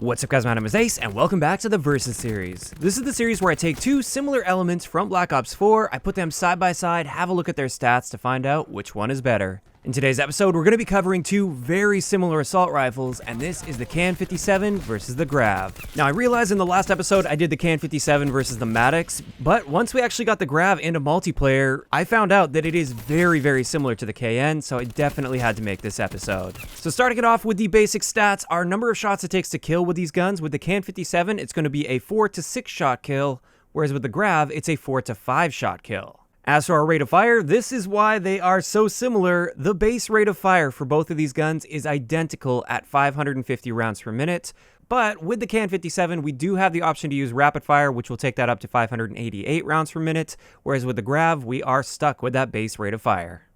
What's up guys, my name is Ace, and welcome back to the Versus series. This is the series where I take two similar elements from Black Ops 4, I put them side by side, have a look at their stats to find out which one is better. In today's episode, we're going to be covering two very similar assault rifles, and this is the KN-57 versus the Grav. Now I realized in the last episode I did the KN-57 versus the Maddox, but once we actually got the Grav into multiplayer, I found out that it is very similar to the KN, so I definitely had to make this episode. So starting it off with the basic stats, our number of shots it takes to kill with these guns, with the KN-57 it's going to be a 4 to 6 shot kill, whereas with the Grav it's a 4 to 5 shot kill. As for our rate of fire, this is why they are so similar. The base rate of fire for both of these guns is identical at 550 rounds per minute, but with the KN-57, we do have the option to use rapid fire, which will take that up to 588 rounds per minute, whereas with the Grav, we are stuck with that base rate of fire.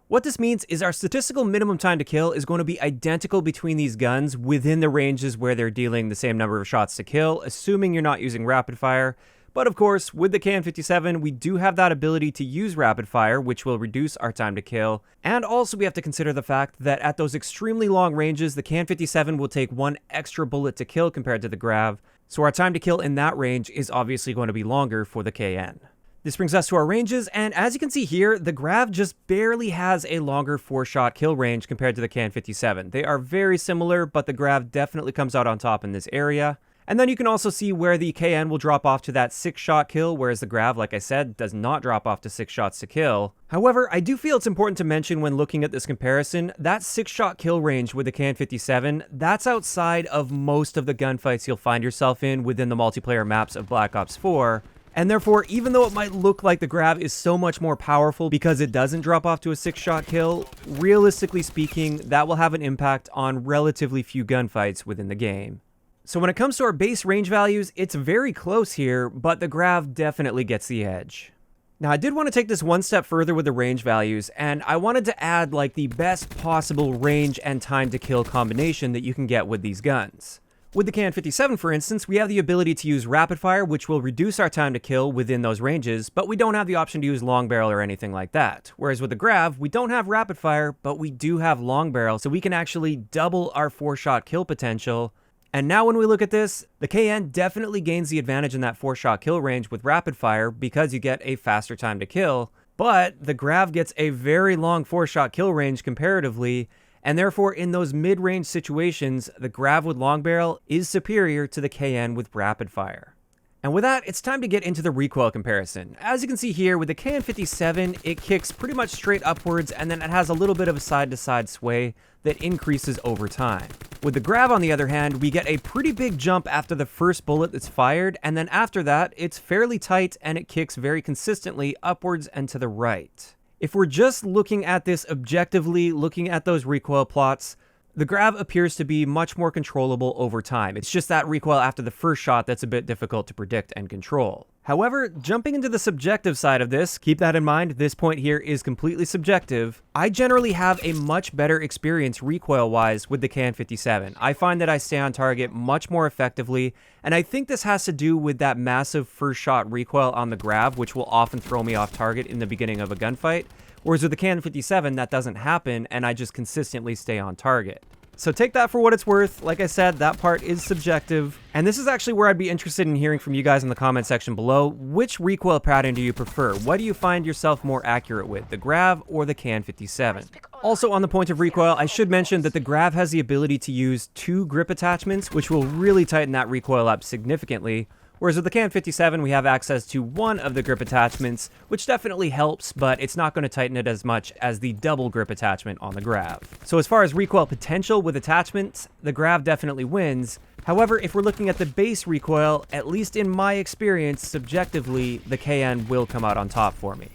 What this means is our statistical minimum time to kill is going to be identical between these guns within the ranges where they're dealing the same number of shots to kill, assuming you're not using rapid fire. But of course, with the KN-57, we do have that ability to use rapid fire, which will reduce our time to kill. And also we have to consider the fact that at those extremely long ranges, the KN-57 will take one extra bullet to kill compared to the Grav. So our time to kill in that range is obviously going to be longer for the KN. This brings us to our ranges, and as you can see here, the Grav just barely has a longer 4-shot kill range compared to the KN-57. They are very similar, but the Grav definitely comes out on top in this area. And then you can also see where the KN will drop off to that 6-shot kill, whereas the Grav, like I said, does not drop off to 6 shots to kill. However, I do feel it's important to mention when looking at this comparison, that 6-shot kill range with the KN-57, that's outside of most of the gunfights you'll find yourself in within the multiplayer maps of Black Ops 4. And therefore, even though it might look like the Grav is so much more powerful because it doesn't drop off to a 6-shot kill, realistically speaking, that will have an impact on relatively few gunfights within the game. So when it comes to our base range values, it's very close here, but the Grav definitely gets the edge. Now I did want to take this one step further with the range values, and I wanted to add like the best possible range and time to kill combination that you can get with these guns. With the KN-57, for instance, we have the ability to use rapid fire, which will reduce our time to kill within those ranges, but we don't have the option to use long barrel or anything like that. Whereas with the Grav, we don't have rapid fire, but we do have long barrel, so we can actually double our 4-shot kill potential. And now when we look at this, the KN definitely gains the advantage in that 4-shot kill range with rapid fire because you get a faster time to kill, but the Grav gets a very long 4-shot kill range comparatively, and therefore in those mid-range situations, the Grav with long barrel is superior to the KN with rapid fire. And with that, it's time to get into the recoil comparison. As you can see here, with the KN-57, it kicks pretty much straight upwards, and then it has a little bit of a side-to-side sway that increases over time. With the Grav, on the other hand, we get a pretty big jump after the first bullet that's fired, and then after that, it's fairly tight and it kicks very consistently upwards and to the right. If we're just looking at this objectively, looking at those recoil plots, the Grav appears to be much more controllable over time. It's just that recoil after the first shot that's a bit difficult to predict and control. However, jumping into the subjective side of this, keep that in mind, this point here is completely subjective. I generally have a much better experience recoil-wise with the KN-57. I find that I stay on target much more effectively, and I think this has to do with that massive first shot recoil on the Grav, which will often throw me off target in the beginning of a gunfight. Whereas with the KN-57, that doesn't happen, and I just consistently stay on target. So take that for what it's worth. Like I said, that part is subjective. And this is actually where I'd be interested in hearing from you guys in the comment section below. Which recoil pattern do you prefer? What do you find yourself more accurate with, the Grav or the KN-57? Also, on the point of recoil, I should mention that the Grav has the ability to use 2 grip attachments, which will really tighten that recoil up significantly. Whereas with the KN-57, we have access to 1 of the grip attachments, which definitely helps, but it's not going to tighten it as much as the double grip attachment on the Grav. So as far as recoil potential with attachments, the Grav definitely wins. However, if we're looking at the base recoil, at least in my experience, subjectively, the KN will come out on top for me.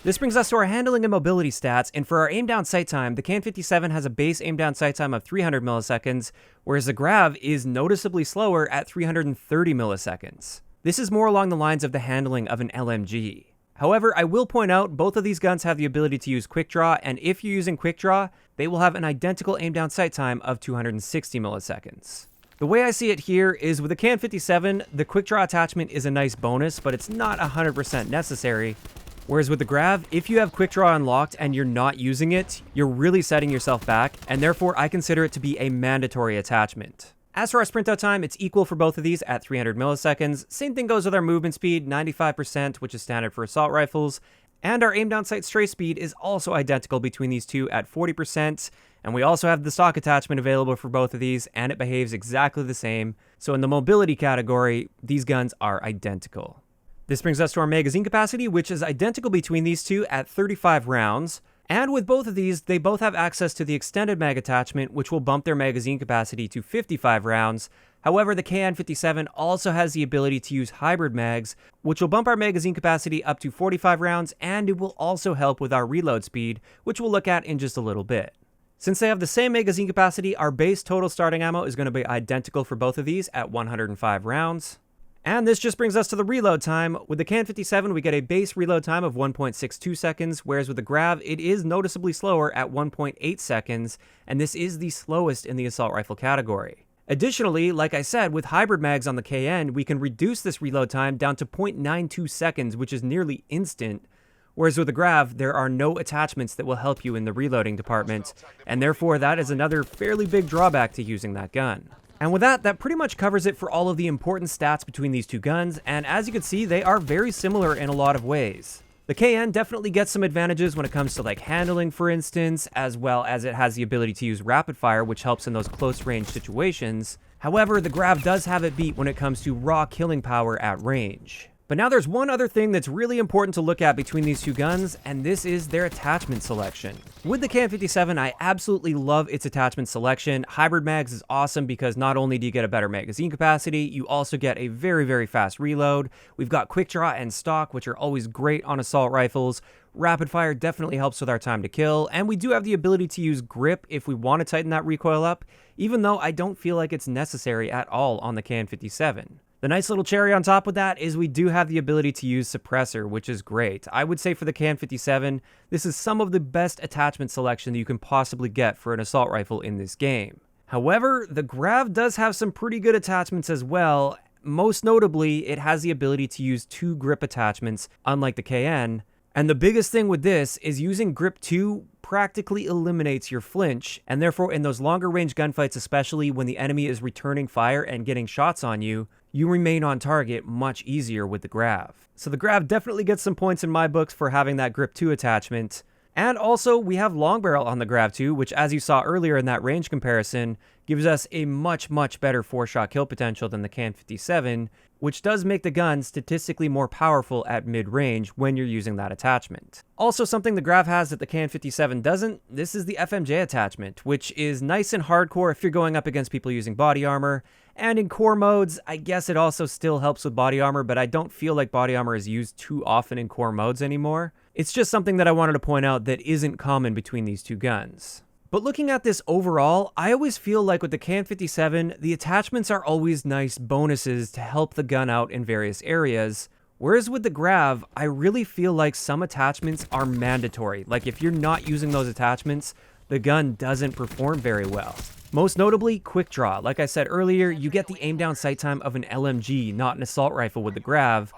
This brings us to our handling and mobility stats, and for our aim down sight time, the KN-57 has a base aim down sight time of 300 milliseconds, whereas the Grav is noticeably slower at 330 milliseconds. This is more along the lines of the handling of an LMG. However, I will point out both of these guns have the ability to use quick draw, and if you're using quick draw, they will have an identical aim down sight time of 260 milliseconds. The way I see it here is with the KN-57, the quick draw attachment is a nice bonus, but it's not 100% necessary. Whereas with the Grav, if you have quick draw unlocked and you're not using it, you're really setting yourself back, and therefore I consider it to be a mandatory attachment. As for our sprint out time, it's equal for both of these at 300 milliseconds. Same thing goes with our movement speed, 95%, which is standard for assault rifles. And our aim down sight stray speed is also identical between these two at 40%. And we also have the stock attachment available for both of these, and it behaves exactly the same. So in the mobility category, these guns are identical. This brings us to our magazine capacity, which is identical between these two at 35 rounds. And with both of these, they both have access to the extended mag attachment, which will bump their magazine capacity to 55 rounds. However, the KN-57 also has the ability to use hybrid mags, which will bump our magazine capacity up to 45 rounds, and it will also help with our reload speed, which we'll look at in just a little bit. Since they have the same magazine capacity, our base total starting ammo is going to be identical for both of these at 105 rounds. And this just brings us to the reload time. With the KN-57, we get a base reload time of 1.62 seconds, whereas with the Grav, it is noticeably slower at 1.8 seconds, and this is the slowest in the assault rifle category. Additionally, like I said, with hybrid mags on the KN, we can reduce this reload time down to 0.92 seconds, which is nearly instant, whereas with the Grav, there are no attachments that will help you in the reloading department, and therefore that is another fairly big drawback to using that gun. And with that, that pretty much covers it for all of the important stats between these two guns, and as you can see, they are very similar in a lot of ways. The KN definitely gets some advantages when it comes to like handling, for instance, as well as it has the ability to use rapid fire, which helps in those close range situations. However, the Grav does have it beat when it comes to raw killing power at range. But now there's one other thing that's really important to look at between these two guns, and this is their attachment selection. With the KN-57, I absolutely love its attachment selection. Hybrid mags is awesome because not only do you get a better magazine capacity, you also get a very, very fast reload. We've got quick draw and stock, which are always great on assault rifles. Rapid fire definitely helps with our time to kill, and we do have the ability to use grip if we want to tighten that recoil up, even though I don't feel like it's necessary at all on the KN-57. The nice little cherry on top of that is we do have the ability to use suppressor, which is great. I would say for the KN-57, this is some of the best attachment selection that you can possibly get for an assault rifle in this game. However, the Grav does have some pretty good attachments as well. Most notably, it has the ability to use 2 grip attachments, unlike the KN. And the biggest thing with this is using grip 2 practically eliminates your flinch, and therefore in those longer range gunfights, especially when the enemy is returning fire and getting shots on you, you remain on target much easier with the Grav. So the Grav definitely gets some points in my books for having that grip 2 attachment. And also, we have long barrel on the Grav 2, which as you saw earlier in that range comparison, gives us a much, much better 4-shot kill potential than the KN-57, which does make the gun statistically more powerful at mid-range when you're using that attachment. Also, something the Grav has that the KN-57 doesn't, this is the FMJ attachment, which is nice and hardcore if you're going up against people using body armor. And in core modes, I guess it also still helps with body armor, but I don't feel like body armor is used too often in core modes anymore. It's just something that I wanted to point out that isn't common between these two guns. But looking at this overall, I always feel like with the KN-57, the attachments are always nice bonuses to help the gun out in various areas. Whereas with the Grav, I really feel like some attachments are mandatory. Like if you're not using those attachments, the gun doesn't perform very well. Most notably, quick draw. Like I said earlier, you get the aim down sight time of an LMG, not an assault rifle with the Grav.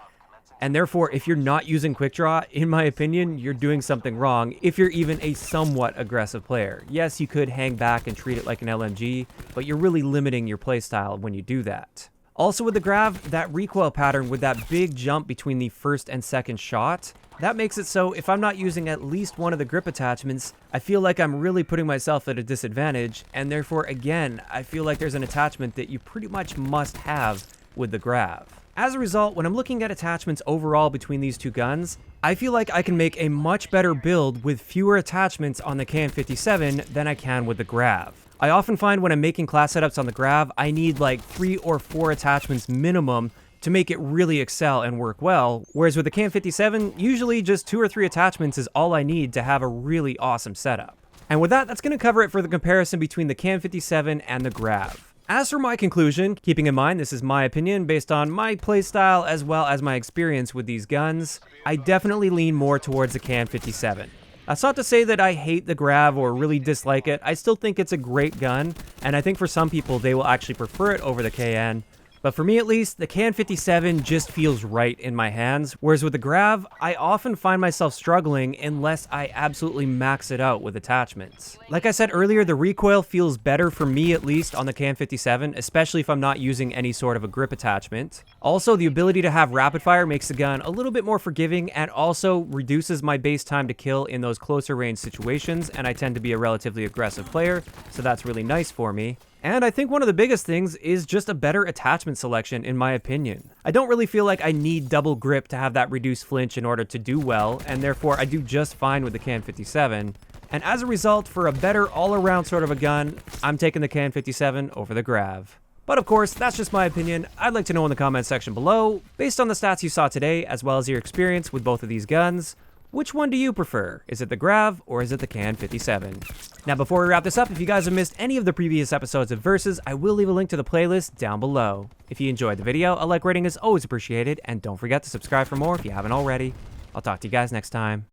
And therefore, if you're not using quick draw, in my opinion, you're doing something wrong if you're even a somewhat aggressive player. Yes, you could hang back and treat it like an LMG, but you're really limiting your playstyle when you do that. Also with the Grav, that recoil pattern with that big jump between the first and second shot, that makes it so if I'm not using at least one of the grip attachments, I feel like I'm really putting myself at a disadvantage, and therefore, again, I feel like there's an attachment that you pretty much must have with the Grav. As a result, when I'm looking at attachments overall between these two guns, I feel like I can make a much better build with fewer attachments on the KN-57 than I can with the Grav. I often find when I'm making class setups on the Grav, I need like 3 or 4 attachments minimum to make it really excel and work well, whereas with the KN-57, usually just 2 or 3 attachments is all I need to have a really awesome setup. And with that, that's going to cover it for the comparison between the KN-57 and the Grav. As for my conclusion, keeping in mind this is my opinion based on my playstyle as well as my experience with these guns, I definitely lean more towards the KN-57. That's not to say that I hate the Grav or really dislike it. I still think it's a great gun, and I think for some people they will actually prefer it over the KN. But for me at least, the KN-57 just feels right in my hands, whereas with the Grav, I often find myself struggling unless I absolutely max it out with attachments. Like I said earlier, the recoil feels better for me at least on the KN-57, especially if I'm not using any sort of a grip attachment. Also, the ability to have rapid fire makes the gun a little bit more forgiving and also reduces my base time to kill in those closer range situations, and I tend to be a relatively aggressive player, so that's really nice for me. And I think one of the biggest things is just a better attachment selection in my opinion. I don't really feel like I need double grip to have that reduced flinch in order to do well, and therefore I do just fine with the KN-57. And as a result, for a better all-around sort of a gun, I'm taking the KN-57 over the Grav. But of course, that's just my opinion. I'd like to know in the comments section below, based on the stats you saw today, as well as your experience with both of these guns, which one do you prefer? Is it the Grav or is it the KN-57? Now before we wrap this up, if you guys have missed any of the previous episodes of Versus, I will leave a link to the playlist down below. If you enjoyed the video, a like rating is always appreciated, and don't forget to subscribe for more if you haven't already. I'll talk to you guys next time.